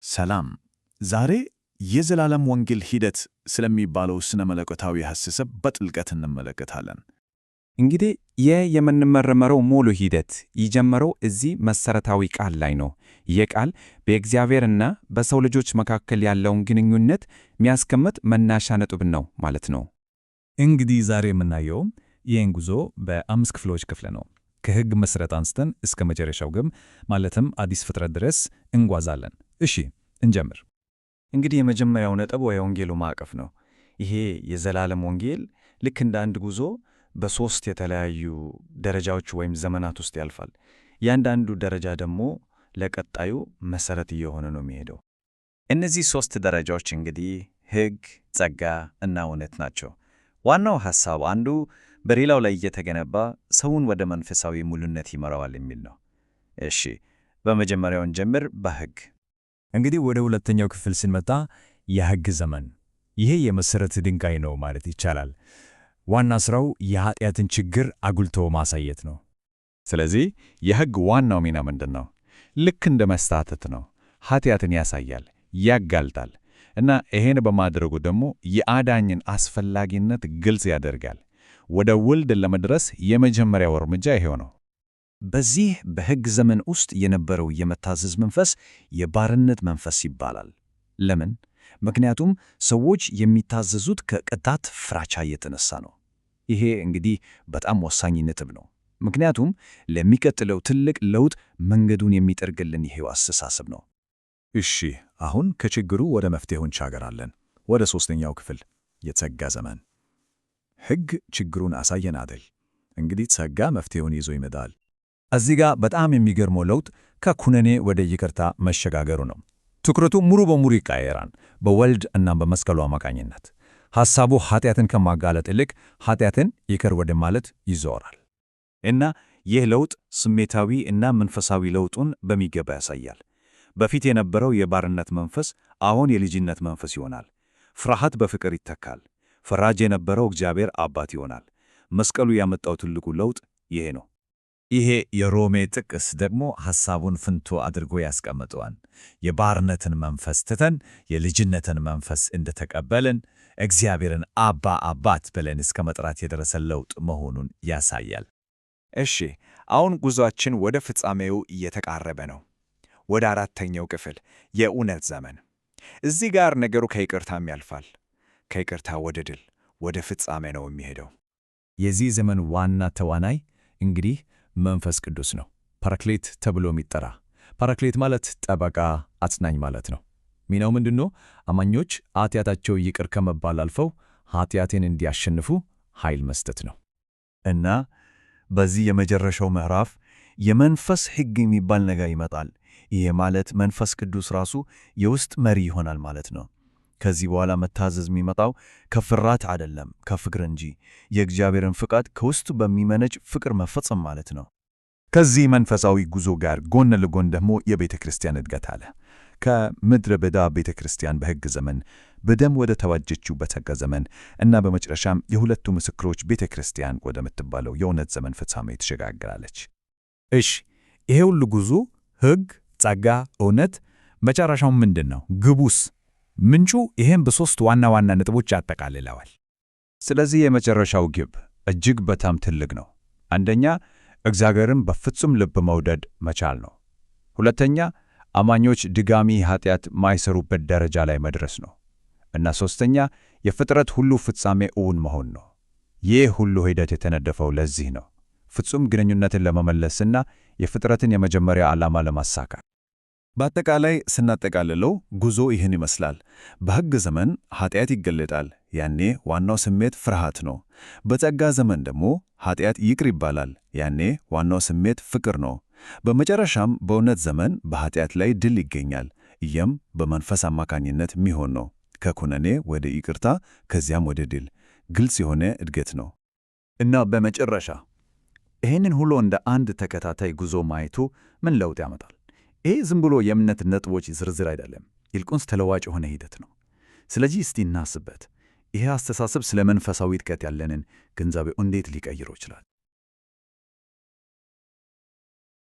ሰላም። ዛሬ የዘላለም ወንጌል ሂደት ስለሚባለው ስነ መለኮታዊ ሐሳብ በጥልቀት እንመለከታለን። እንግዲህ ይህ የምንመረመረው ሙሉ ሂደት የጀመረው እዚህ መሠረታዊ ቃል ላይ ነው። ይህ ቃል በእግዚአብሔርና በሰው ልጆች መካከል ያለውን ግንኙነት የሚያስቀምጥ መነሻ ነጥብ ነው ማለት ነው። እንግዲህ ዛሬ የምናየው ይህን ጉዞ በ5 ክፍሎች ነው። ከሕግ መሠረት አንስተን እስከ መጨረሻው ግብ ማለትም አዲስ ፍጥረት ድረስ እንጓዛለን። እሺ እንጀምር። እንግዲህ የመጀመሪያው ነጥብ የወንጌሉ ማዕቀፍ ነው። ይሄ የዘላለም ወንጌል ልክ እንደ አንድ ጉዞ በ3 የተለያዩ ደረጃዎች ወይም ዘመናት ውስጥ ያልፋል። እያንዳንዱ ደረጃ ደግሞ ለቀጣዩ መሠረት እየሆነ ነው የሚሄደው። እነዚህ 3 ደረጃዎች እንግዲህ ሕግ፣ ጸጋ እና እውነት ናቸው። ዋናው ሐሳብ አንዱ በሌላው ላይ እየተገነባ ሰውን ወደ መንፈሳዊ ሙሉነት ይመራዋል የሚል ነው። እሺ በመጀመሪያው እንጀምር፣ በሕግ። እንግዲህ ወደ ሁለተኛው ክፍል ስንመጣ የሕግ ዘመን፣ ይሄ የመሠረት ድንጋይ ነው ማለት ይቻላል። ዋና ሥራው የኃጢአትን ችግር አጉልቶ ማሳየት ነው። ስለዚህ የሕግ ዋናው ሚና ምንድን ነው? ልክ እንደ መስታወት ነው። ኃጢአትን ያሳያል፣ ያጋልጣል እና ይሄን በማድረጉ ደግሞ የአዳኝን አስፈላጊነት ግልጽ ያደርጋል። ወደ ውልድ ለመድረስ የመጀመሪያው እርምጃ ይሄው ነው። በዚህ በሕግ ዘመን ውስጥ የነበረው የመታዘዝ መንፈስ የባርነት መንፈስ ይባላል። ለምን? ምክንያቱም ሰዎች የሚታዘዙት ከቅጣት ፍራቻ የተነሳ ነው። ይሄ እንግዲህ በጣም ወሳኝ ነጥብ ነው። ምክንያቱም ለሚቀጥለው ትልቅ ለውጥ መንገዱን የሚጠርግልን ይሄው አስተሳሰብ ነው። እሺ አሁን ከችግሩ ወደ መፍትሄው እንሻገራለን። ወደ ሦስተኛው ክፍል የጸጋ ዘመን። ሕግ ችግሩን አሳየን አይደል? እንግዲህ ጸጋ መፍትሄውን ይዞ ይመጣል። እዚህ ጋር በጣም የሚገርመው ለውጥ ከኩነኔ ወደ ይቅርታ መሸጋገሩ ነው። ትኩረቱ ሙሉ በሙሉ ይቀየራል። በወልድ እና በመስቀሉ አማካኝነት ሐሳቡ ኃጢአትን ከማጋለጥ ይልቅ ኃጢአትን ይቅር ወደ ማለት ይዞራል። እና ይህ ለውጥ ስሜታዊ እና መንፈሳዊ ለውጡን በሚገባ ያሳያል። በፊት የነበረው የባርነት መንፈስ አሁን የልጅነት መንፈስ ይሆናል። ፍርሃት በፍቅር ይተካል። ፈራጅ የነበረው እግዚአብሔር አባት ይሆናል። መስቀሉ ያመጣው ትልቁ ለውጥ ይሄ ነው። ይሄ የሮሜ ጥቅስ ደግሞ ሐሳቡን ፍንቶ አድርጎ ያስቀምጠዋል። የባርነትን መንፈስ ትተን የልጅነትን መንፈስ እንደተቀበልን እግዚአብሔርን አባ አባት ብለን እስከ መጥራት የደረሰ ለውጥ መሆኑን ያሳያል። እሺ አሁን ጉዞአችን ወደ ፍጻሜው እየተቃረበ ነው። ወደ አራተኛው ክፍል የእውነት ዘመን። እዚህ ጋር ነገሩ ከይቅርታም ያልፋል። ከይቅርታ ወደ ድል፣ ወደ ፍጻሜ ነው የሚሄደው። የዚህ ዘመን ዋና ተዋናይ እንግዲህ መንፈስ ቅዱስ ነው። ፓራክሌት ተብሎ የሚጠራ። ፓራክሌት ማለት ጠበቃ፣ አጽናኝ ማለት ነው። ሚናው ምንድነው? አማኞች ኃጢአታቸው ይቅር ከመባል አልፈው ኃጢአትን እንዲያሸንፉ ኃይል መስጠት ነው። እና በዚህ የመጨረሻው ምዕራፍ የመንፈስ ሕግ የሚባል ነገር ይመጣል። ይሄ ማለት መንፈስ ቅዱስ ራሱ የውስጥ መሪ ይሆናል ማለት ነው። ከዚህ በኋላ መታዘዝ የሚመጣው ከፍርሃት አይደለም፣ ከፍቅር እንጂ የእግዚአብሔርን ፍቃድ ከውስጡ በሚመነጭ ፍቅር መፈጸም ማለት ነው። ከዚህ መንፈሳዊ ጉዞ ጋር ጎን ለጎን ደግሞ የቤተ ክርስቲያን እድገት አለ። ከምድረ በዳ ቤተ ክርስቲያን በሕግ ዘመን፣ በደም ወደ ተዋጀችው በጸጋ ዘመን እና በመጨረሻም የሁለቱ ምስክሮች ቤተ ክርስቲያን ወደምትባለው የእውነት ዘመን ፍጻሜ ትሸጋግራለች። እሺ ይሄ ሁሉ ጉዞ ሕግ፣ ጸጋ፣ እውነት፣ መጨረሻው ምንድን ነው? ግቡስ? ምንጩ ይህም በሦስት ዋና ዋና ነጥቦች ያጠቃልለዋል። ስለዚህ የመጨረሻው ግብ እጅግ በጣም ትልቅ ነው። አንደኛ እግዚአብሔርን በፍጹም ልብ መውደድ መቻል ነው። ሁለተኛ አማኞች ድጋሚ ኃጢአት ማይሰሩበት ደረጃ ላይ መድረስ ነው። እና ሦስተኛ የፍጥረት ሁሉ ፍጻሜ እውን መሆን ነው። ይህ ሁሉ ሂደት የተነደፈው ለዚህ ነው፣ ፍጹም ግንኙነትን ለመመለስና የፍጥረትን የመጀመሪያ ዓላማ ለማሳካት። በአጠቃላይ ስናጠቃልለው ጉዞ ይህን ይመስላል። በሕግ ዘመን ኃጢአት ይገለጣል። ያኔ ዋናው ስሜት ፍርሃት ነው። በጸጋ ዘመን ደግሞ ኃጢአት ይቅር ይባላል። ያኔ ዋናው ስሜት ፍቅር ነው። በመጨረሻም በእውነት ዘመን በኃጢአት ላይ ድል ይገኛል። ይህም በመንፈስ አማካኝነት የሚሆን ነው። ከኩነኔ ወደ ይቅርታ፣ ከዚያም ወደ ድል። ግልጽ የሆነ እድገት ነው። እና በመጨረሻ ይህንን ሁሉ እንደ አንድ ተከታታይ ጉዞ ማየቱ ምን ለውጥ ያመጣል? ይሄ ዝም ብሎ የእምነት ነጥቦች ዝርዝር አይደለም፣ ይልቁንስ ተለዋጭ የሆነ ሂደት ነው። ስለዚህ እስቲ እናስበት። ይሄ አስተሳሰብ ስለ መንፈሳዊ እድገት ያለንን ግንዛቤ እንዴት ሊቀይረው ይችላል?